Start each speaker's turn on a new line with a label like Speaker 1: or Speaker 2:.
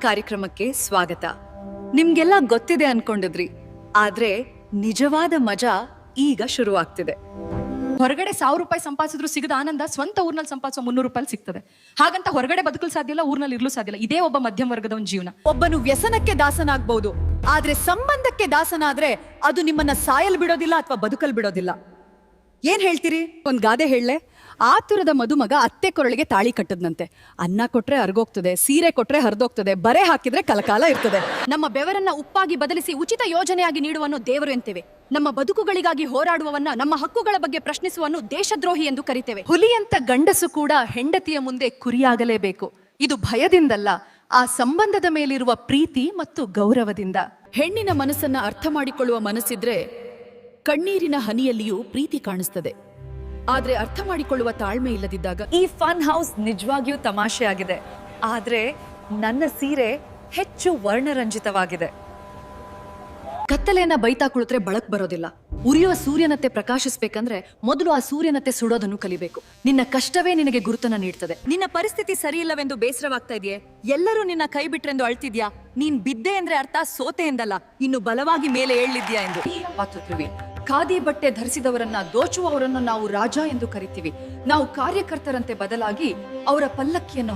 Speaker 1: ಕಾರ್ಯಕ್ರಮಕ್ಕೆ ಸ್ವಾಗತ. ನಿಮ್ಗೆಲ್ಲ ಗೊತ್ತಿದೆ ಅನ್ಕೊಂಡಿದ್ರಿ, ಆದ್ರೆ ನಿಜವಾದ ಮಜಾ ಈಗ ಶುರುವಾಗ್ತಿದೆ.
Speaker 2: ಹೊರಗಡೆ 1000 ರೂಪಾಯಿ ಸಂಪಾದಿಸಿದ್ರು ಸಿಗದ ಆನಂದ ಸ್ವಂತ ಊರ್ನಲ್ಲಿ ಸಂಪಾದಿಸೋ 300 ರೂಪಾಯಿ ಸಿಗ್ತದೆ. ಹಾಗಂತ ಹೊರಗಡೆ ಬದುಕಲು ಸಾಧ್ಯ ಇಲ್ಲ, ಊರ್ನಲ್ಲಿ ಇರ್ಲು ಸಾಧ್ಯ ಇಲ್ಲ. ಇದೇ ಒಬ್ಬ ಮಧ್ಯಮ ವರ್ಗದ ಒಂದು ಜೀವನ.
Speaker 3: ಒಬ್ಬನು ವ್ಯಸನಕ್ಕೆ ದಾಸನಾಗಬಹುದು, ಆದ್ರೆ ಸಂಬಂಧಕ್ಕೆ ದಾಸನಾದ್ರೆ ಅದು ನಿಮ್ಮನ್ನ ಸಾಯಲ್ ಬಿಡೋದಿಲ್ಲ ಅಥವಾ ಬದುಕಲ್ ಬಿಡೋದಿಲ್ಲ. ಏನ್ ಹೇಳ್ತೀರಿ?
Speaker 2: ಒಂದ್ ಗಾದೆ ಹೇಳಲೆ, ಆತುರದ ಮದುಮಗ ಅತ್ತೆ ಕೊರಳಿಗೆ ತಾಳಿ ಕಟ್ಟದ್ನಂತೆ. ಅನ್ನ ಕೊಟ್ರೆ ಅರ್ಗೋಗ್ತದೆ, ಸೀರೆ ಕೊಟ್ರೆ ಹರಿದೋಗ್ತದೆ, ಬರೆ ಹಾಕಿದ್ರೆ ಕಲಕಾಲ ಇರ್ತದೆ. ನಮ್ಮ ಬೆವರನ್ನ ಉಪ್ಪಾಗಿ ಬದಲಿಸಿ ಉಚಿತ ಯೋಜನೆಯಾಗಿ ನೀಡುವನು ದೇವರು ಎಂತೇವೆ. ನಮ್ಮ ಬದುಕುಗಳಿಗಾಗಿ ಹೋರಾಡುವವನ್ನ, ನಮ್ಮ ಹಕ್ಕುಗಳ ಬಗ್ಗೆ ಪ್ರಶ್ನಿಸುವನು ದೇಶದ್ರೋಹಿ ಎಂದು ಕರಿತೇವೆ.
Speaker 4: ಹುಲಿಯಂತ ಗಂಡಸು ಕೂಡ ಹೆಂಡತಿಯ ಮುಂದೆ ಕುರಿಯಾಗಲೇಬೇಕು. ಇದು ಭಯದಿಂದಲ್ಲ, ಆ ಸಂಬಂಧದ ಮೇಲಿರುವ ಪ್ರೀತಿ ಮತ್ತು ಗೌರವದಿಂದ.
Speaker 3: ಹೆಣ್ಣಿನ ಮನಸ್ಸನ್ನ ಅರ್ಥ ಮಾಡಿಕೊಳ್ಳುವ ಮನಸ್ಸಿದ್ರೆ ಕಣ್ಣೀರಿನ ಹನಿಯಲ್ಲಿಯೂ ಪ್ರೀತಿ ಕಾಣಿಸ್ತದೆ. ಆದ್ರೆ ಅರ್ಥ ಮಾಡಿಕೊಳ್ಳುವ ತಾಳ್ಮೆ ಇಲ್ಲದಿದ್ದಾಗ
Speaker 1: ಈ ಫನ್ ಹೌಸ್ ನಿಜವಾಗಿಯೂ ತಮಾಷೆ ಆಗಿದೆ, ಆದ್ರೆ ನನ್ನ ಸೀರೆ ಹೆಚ್ಚು ವರ್ಣರಂಜಿತವಾಗಿದೆ.
Speaker 3: ಕತ್ತಲೆಯನ್ನ ಬೈತಾ ಕುಳಿತ್ರೆ ಬಳಕ್ ಬರೋದಿಲ್ಲ. ಉರಿಯುವ ಸೂರ್ಯನತ್ತೆ ಪ್ರಕಾಶಿಸ್ಬೇಕಂದ್ರೆ ಮೊದಲು ಆ ಸೂರ್ಯನತ್ತೆ ಸುಡೋದನ್ನು ಕಲಿಬೇಕು. ನಿನ್ನ ಕಷ್ಟವೇ ನಿನಗೆ ಗುರುತನ್ನ ನೀಡ್ತದೆ.
Speaker 1: ನಿನ್ನ ಪರಿಸ್ಥಿತಿ ಸರಿ ಇಲ್ಲವೆಂದು ಬೇಸರವಾಗ್ತಾ ಇದೆಯೇ? ಎಲ್ಲರೂ ನಿನ್ನ ಕೈ ಬಿಟ್ರೆಂದು ಅಳ್ತಿದ್ಯಾ? ನೀನ್ ಬಿದ್ದೆ ಅಂದ್ರೆ ಅರ್ಥ ಸೋತೆ ಎಂದಲ್ಲ, ಇನ್ನು ಬಲವಾಗಿ ಮೇಲೆ ಏಳ್ಲಿದ್ಯಾ ಎಂದು.
Speaker 3: ಖಾದಿ ಬಟ್ಟೆ ಧರಿಸಿದವರನ್ನ, ದೋಚುವವರನ್ನು ನಾವು ರಾಜ ಎಂದು ಕರಿತೀವಿ. ನಾವು ಕಾರ್ಯಕರ್ತರಂತೆ ಬದಲಾಗಿ ಅವರ ಪಲ್ಲಕ್ಕಿಯನ್ನು